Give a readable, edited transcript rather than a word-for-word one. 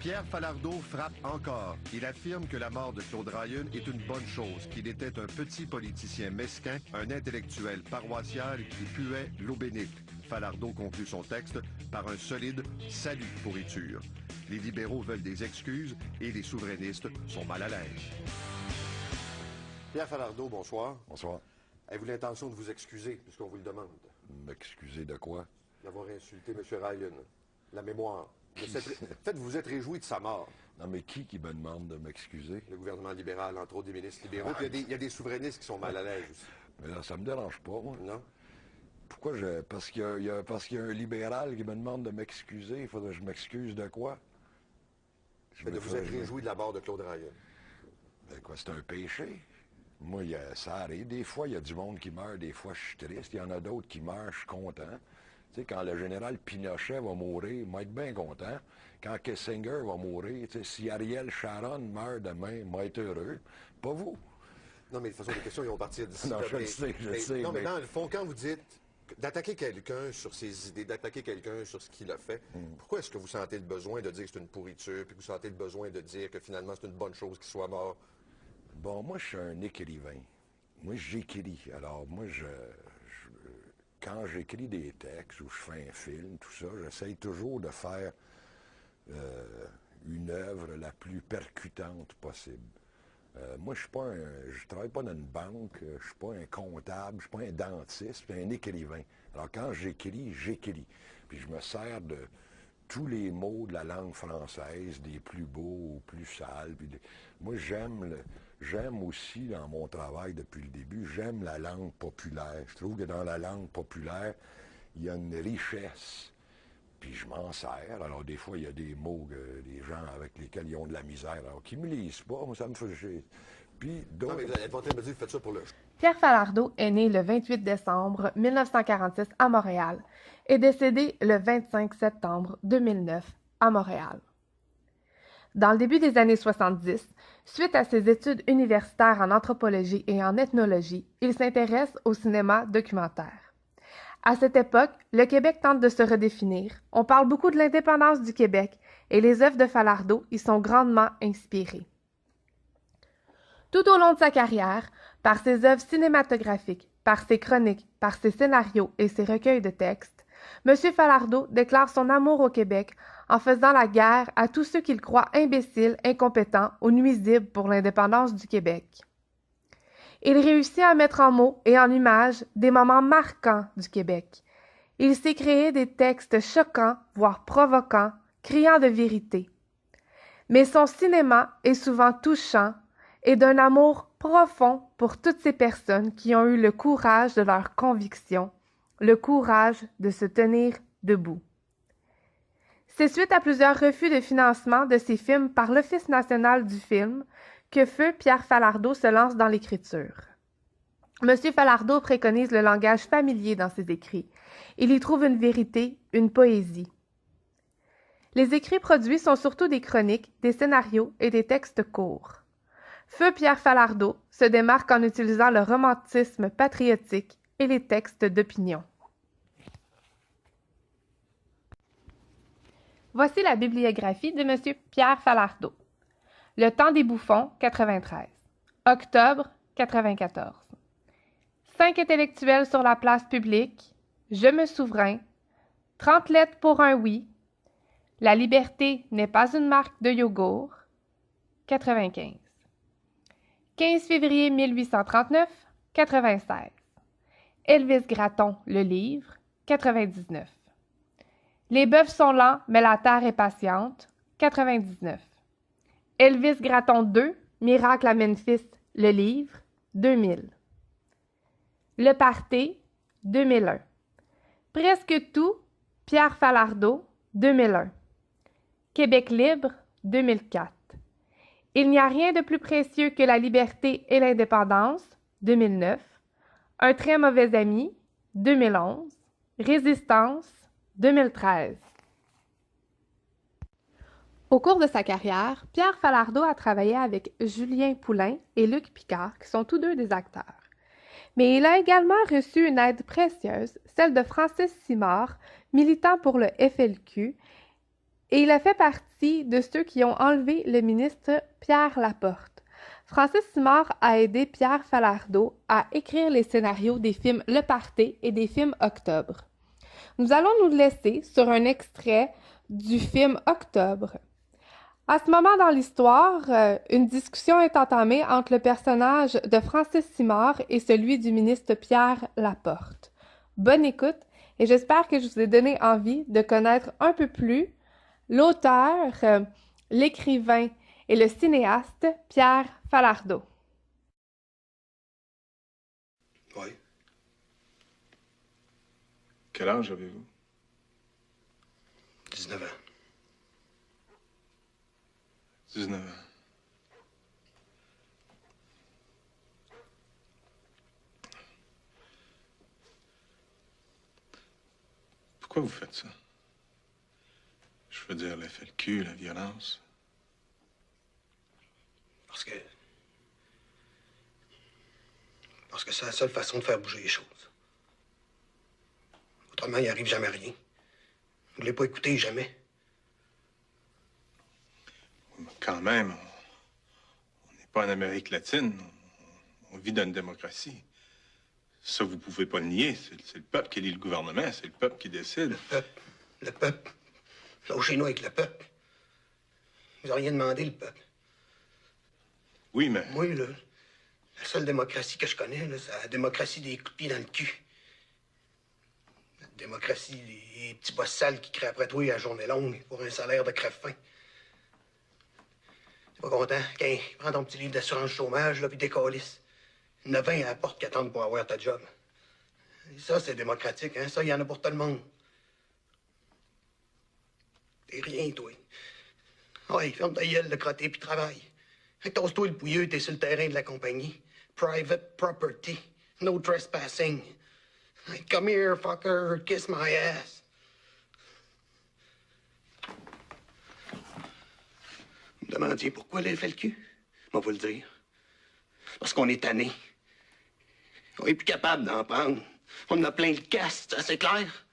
Pierre Falardeau frappe encore. Il affirme que la mort de Claude Ryan est une bonne chose, qu'il était un petit politicien mesquin, un intellectuel paroissial qui puait l'eau bénite. Falardeau conclut son texte par un solide « salut pourriture ». Les libéraux veulent des excuses et les souverainistes sont mal à l'aise. Pierre Falardeau, bonsoir. Bonsoir. Avez-vous l'intention de vous excuser, puisqu'on vous le demande? M'excuser de quoi? D'avoir insulté M. Ryan. La mémoire. Vous vous êtes réjoui de sa mort. Non, mais qui me demande de m'excuser? Le gouvernement libéral, entre autres des ministres libéraux. Puis il y a des souverainistes qui sont mal à l'aise aussi. Mais là, ça me dérange pas, moi. Non? Pourquoi parce qu'il y a un libéral qui me demande de m'excuser, il faudrait que je m'excuse de quoi? Vous êtes réjoui de la mort de Claude Ryan. Ben quoi, c'est un péché? Moi, ça arrive. Des fois, il y a du monde qui meurt, des fois, je suis triste. Il y en a d'autres qui meurent, je suis content. Tu sais, quand le général Pinochet va mourir, moi, être bien content. Quand Kissinger va mourir, tu sais, si Ariel Sharon meurt demain, moi, être heureux. Pas vous. Non, mais de toute façon, les questions, ils vont partir d'ici. Non, je le sais. Non, mais dans le fond, quand vous dites d'attaquer quelqu'un sur ses idées, d'attaquer quelqu'un sur ce qu'il a fait, pourquoi est-ce que vous sentez le besoin de dire que c'est une pourriture, puis que vous sentez le besoin de dire que finalement, c'est une bonne chose qu'il soit mort? Bon, moi, je suis un écrivain. Moi, j'écris. Alors, moi, quand j'écris des textes ou je fais un film, tout ça, j'essaye toujours de faire une œuvre la plus percutante possible. Moi, je travaille pas dans une banque, je suis pas un comptable, je suis pas un dentiste, je suis un écrivain. Alors, quand j'écris. Puis je me sers de tous les mots de la langue française, des plus beaux aux plus sales. Moi, j'aime aussi, dans mon travail depuis le début, j'aime la langue populaire. Je trouve que dans la langue populaire, il y a une richesse. Puis je m'en sers. Alors, des fois, il y a des mots que les gens avec lesquels ils ont de la misère, alors qui ne me lisent pas, moi, ça me fait chier. Puis d'autres... Non, mais elle va me dire, faites ça pour le... Pierre Falardeau est né le 28 décembre 1946 à Montréal et décédé le 25 septembre 2009 à Montréal. Dans le début des années 70, suite à ses études universitaires en anthropologie et en ethnologie, il s'intéresse au cinéma documentaire. À cette époque, le Québec tente de se redéfinir. On parle beaucoup de l'indépendance du Québec et les œuvres de Falardeau y sont grandement inspirées. Tout au long de sa carrière, par ses œuvres cinématographiques, par ses chroniques, par ses scénarios et ses recueils de textes, M. Falardeau déclare son amour au Québec en faisant la guerre à tous ceux qu'il croit imbéciles, incompétents ou nuisibles pour l'indépendance du Québec. Il réussit à mettre en mots et en images des moments marquants du Québec. Il sait créer des textes choquants, voire provoquants, criant de vérité. Mais son cinéma est souvent touchant et d'un amour profond pour toutes ces personnes qui ont eu le courage de leurs convictions, le courage de se tenir debout. C'est suite à plusieurs refus de financement de ses films par l'Office national du film que feu Pierre Falardeau se lance dans l'écriture. M. Falardeau préconise le langage familier dans ses écrits. Il y trouve une vérité, une poésie. Les écrits produits sont surtout des chroniques, des scénarios et des textes courts. Feu Pierre Falardeau se démarque en utilisant le romantisme patriotique et les textes d'opinion. Voici la bibliographie de M. Pierre Falardeau. Le temps des bouffons, 93. Octobre, 94. 5 intellectuels sur la place publique. Je me souverain. 30 lettres pour un oui. La liberté n'est pas une marque de yogourt. 95. 15 février 1839. 96. Elvis Gratton, le livre. 99. Les bœufs sont lents, mais la terre est patiente. 99. Elvis Gratton 2, Miracle à Memphis, le livre, 2000. Le Parté, 2001. Presque tout, Pierre Falardeau, 2001. Québec libre, 2004. Il n'y a rien de plus précieux que la liberté et l'indépendance, 2009. Un très mauvais ami, 2011. Résistance, 2013. Au cours de sa carrière, Pierre Falardeau a travaillé avec Julien Poulain et Luc Picard, qui sont tous deux des acteurs. Mais il a également reçu une aide précieuse, celle de Francis Simard, militant pour le FLQ, et il a fait partie de ceux qui ont enlevé le ministre Pierre Laporte. Francis Simard a aidé Pierre Falardeau à écrire les scénarios des films Le Party et des films Octobre. Nous allons nous laisser sur un extrait du film Octobre. À ce moment dans l'histoire, une discussion est entamée entre le personnage de Francis Simard et celui du ministre Pierre Laporte. Bonne écoute et j'espère que je vous ai donné envie de connaître un peu plus l'auteur, l'écrivain et le cinéaste Pierre Falardeau. Oui. Quel âge avez-vous? 19 ans. 19 ans. Pourquoi vous faites ça? Je veux dire, le FLQ, la violence. Parce que c'est la seule façon de faire bouger les choses. Autrement, il n'arrive jamais rien. Vous ne l'avez pas écouté jamais. Mais quand même, on n'est pas en Amérique latine. On vit dans une démocratie. Ça, vous pouvez pas le nier. C'est le peuple qui élit le gouvernement. C'est le peuple qui décide. Le peuple. Le peuple. Lâchez-nous avec le peuple. Vous n'avez rien demandé, le peuple. Oui, mais... Moi, là, la seule démocratie que je connais, là, c'est la démocratie des coups de pied dans le cul. La démocratie des petits boss sales qui crient après toi à la journée longue pour un salaire de crève-faim. T'es pas content? Qu'un, prends ton petit livre d'assurance chômage, là, puis décalisse. Il y en a 20 à la porte qui attendent pour avoir ta job. Et ça, c'est démocratique, hein? Ça, il y en a pour tout le monde. T'es rien, toi. Ouais, ferme ta gueule de crotté puis travaille. Tosse-toi le pouilleux, t'es sur le terrain de la compagnie. Private property. No trespassing. Hey, come here, fucker. Kiss my ass. Vous me demandiez pourquoi le FLQ? Moi, vous le dire. Parce qu'on est tanné. On est plus capable d'en prendre. On en a plein le casse, ça, c'est clair?